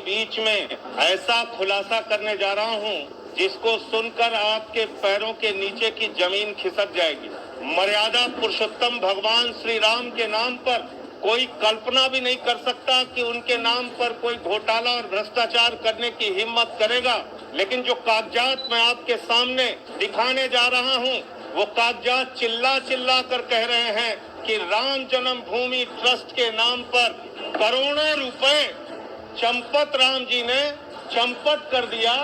बीच में ऐसा खुलासा करने जा रहा हूं जिसको सुनकर आपके पैरों के नीचे की जमीन खिसक जाएगी। मर्यादा पुरुषोत्तम भगवान श्री राम के नाम पर कोई कल्पना भी नहीं कर सकता कि उनके नाम पर कोई घोटाला और भ्रष्टाचार करने की हिम्मत करेगा। लेकिन जो कागजात मैं आपके सामने दिखाने जा रहा हूं, वो कागजात चिल्ला चिल्ला कर कह रहे हैं कि राम जन्मभूमि ट्रस्ट के नाम पर करोड़ों रुपए चंपत राम जी ने चंपत कर दिया।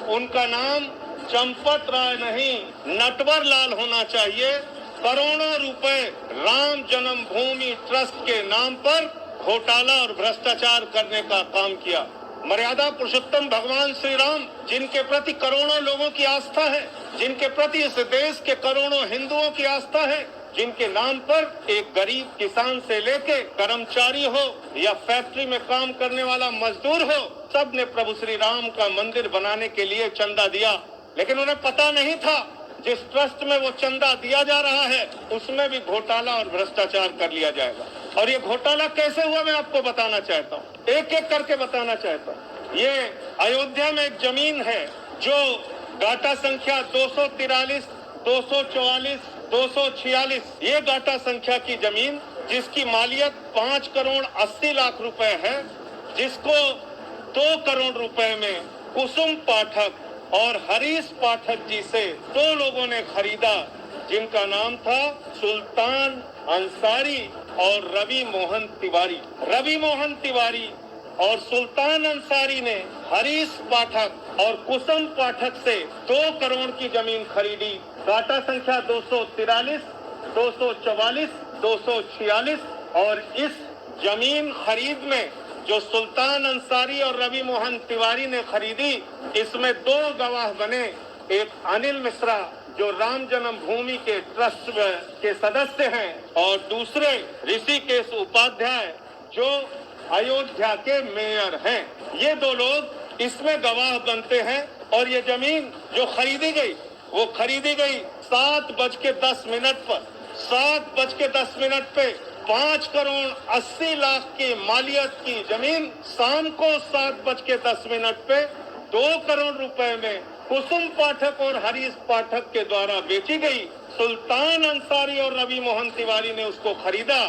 उनका नाम चंपत राय नहीं, नटवर लाल होना चाहिए। करोड़ों रुपए राम जन्मभूमि ट्रस्ट के नाम पर घोटाला और भ्रष्टाचार करने का काम किया। मर्यादा पुरुषोत्तम भगवान श्री राम, जिनके प्रति करोड़ों लोगों की आस्था है, जिनके प्रति इस देश के करोड़ों हिंदुओं की आस्था है, जिनके नाम पर एक गरीब किसान से लेके कर्मचारी हो या फैक्ट्री में काम करने वाला मजदूर हो, सब ने प्रभु श्री राम का मंदिर बनाने के लिए चंदा दिया। लेकिन उन्हें पता नहीं था जिस ट्रस्ट में वो चंदा दिया जा रहा है उसमें भी घोटाला और भ्रष्टाचार कर लिया जाएगा। और ये घोटाला कैसे हुआ मैं आपको बताना चाहता हूँ, एक एक करके बताना चाहता हूँ। ये अयोध्या में एक जमीन है जो गाटा संख्या 243, 244, 246, ये गाटा संख्या की जमीन जिसकी मालियत 5 करोड़ 80 लाख रुपए है, जिसको 2 करोड़ रुपए में कुसुम पाठक और हरीश पाठक जी से 2 लोगों ने खरीदा, जिनका नाम था सुल्तान अंसारी और रवि मोहन तिवारी। रवि मोहन तिवारी और सुल्तान अंसारी ने हरीश पाठक और कुसुम पाठक से 2 करोड़ की जमीन खरीदी। गाटा संख्या 243, 244, 246 और इस जमीन खरीद में जो सुल्तान अंसारी और रवि मोहन तिवारी ने खरीदी, इसमें 2 गवाह बने। एक अनिल मिश्रा जो राम जन्मभूमि के ट्रस्ट के सदस्य हैं और दूसरे ऋषिकेश उपाध्याय जो अयोध्या के मेयर हैं। ये 2 लोग इसमें गवाह बनते हैं। और ये जमीन जो खरीदी गई वो खरीदी गई 7:10 पर। 7:10 पे 5 करोड़ 80 लाख की मालियत की जमीन शाम को 7:10 पे 2 करोड़ रुपए में कुसुम पाठक और हरीश पाठक के द्वारा बेची गई। सुल्तान अंसारी और रवि मोहन तिवारी ने उसको खरीदा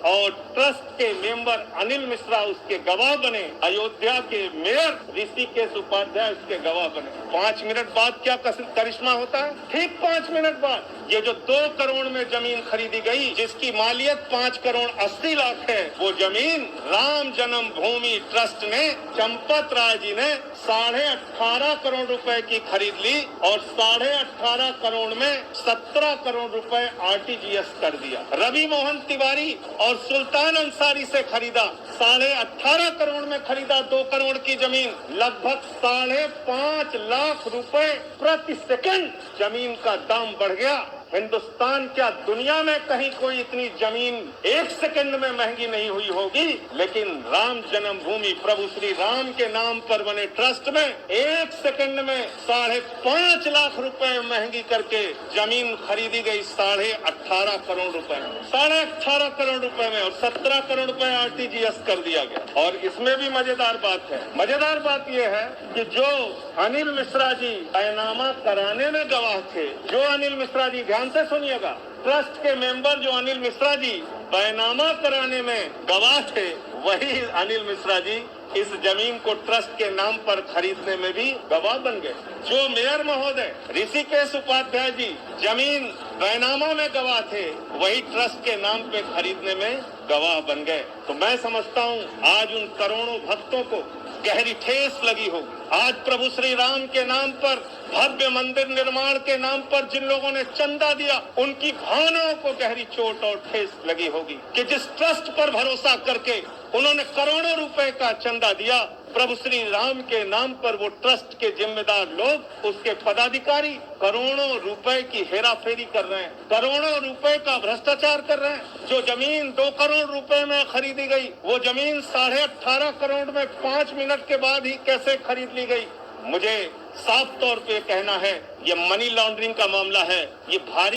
और ट्रस्ट के मेंबर अनिल मिश्रा उसके गवाह बने। अयोध्या के मेयर ऋषिकेश उपाध्याय उसके गवाह बने। 5 मिनट बाद क्या करिश्मा होता है? ठीक 5 मिनट बाद ये जो 2 करोड़ में जमीन खरीदी गई, जिसकी मालियत 5 करोड़ 80 लाख है, वो जमीन राम जन्मभूमि ट्रस्ट ने, चंपत राय जी ने 18.5 करोड़ रुपए की खरीद ली और 18.5 करोड़ में 17 करोड़ रुपए RTGS कर दिया। रवि मोहन तिवारी और सुल्तान अंसारी से खरीदा 18.5 करोड़ में खरीदा 2 करोड़ की जमीन, लगभग 5.5 लाख रुपए प्रति सेकंड जमीन का दाम बढ़ गया। हिंदुस्तान क्या दुनिया में कहीं कोई इतनी जमीन 1 सेकंड में महंगी नहीं हुई होगी, लेकिन राम जन्मभूमि प्रभु श्री राम के नाम पर बने ट्रस्ट में 1 सेकंड में 5.5 लाख रुपए महंगी करके जमीन खरीदी गई 18.5 करोड़ रुपए में। 18.5 करोड़ रुपए में और 17 करोड़ रुपए RTGS कर दिया गया। और इसमें भी मजेदार बात है। मजेदार बात यह है कि जो अनिल मिश्रा जी बैनामा कराने में गवाह थे, जो अनिल मिश्रा जी, ध्यान से सुनिएगा, ट्रस्ट के मेंबर जो अनिल मिश्रा जी बैनामा कराने में गवाह थे, वही अनिल मिश्रा जी इस जमीन को ट्रस्ट के नाम पर खरीदने में भी गवाह बन गए। जो मेयर महोदय ऋषिकेश उपाध्याय जी जमीन बैनामा में गवाह थे, वही ट्रस्ट के नाम पे खरीदने में गवाह बन गए। तो मैं समझता हूँ आज उन करोड़ों भक्तों को गहरी ठेस लगी होगी। आज प्रभु श्री राम के नाम पर, भव्य मंदिर निर्माण के नाम पर जिन लोगों ने चंदा दिया, उनकी भावनाओं को गहरी चोट और ठेस लगी होगी कि जिस ट्रस्ट पर भरोसा करके उन्होंने करोड़ों रुपए का चंदा दिया, प्रभु श्री राम के नाम पर वो ट्रस्ट के जिम्मेदार लोग, उसके पदाधिकारी करोड़ों रुपए की हेराफेरी कर रहे हैं, करोड़ों रुपए का भ्रष्टाचार कर रहे हैं। जो जमीन 2 करोड़ रुपए में खरीदी गई, वो जमीन 18.5 करोड़ में 5 मिनट के बाद ही कैसे खरीद ली गई? मुझे साफ तौर पे कहना है, ये मनी लॉन्ड्रिंग का मामला है। ये भारी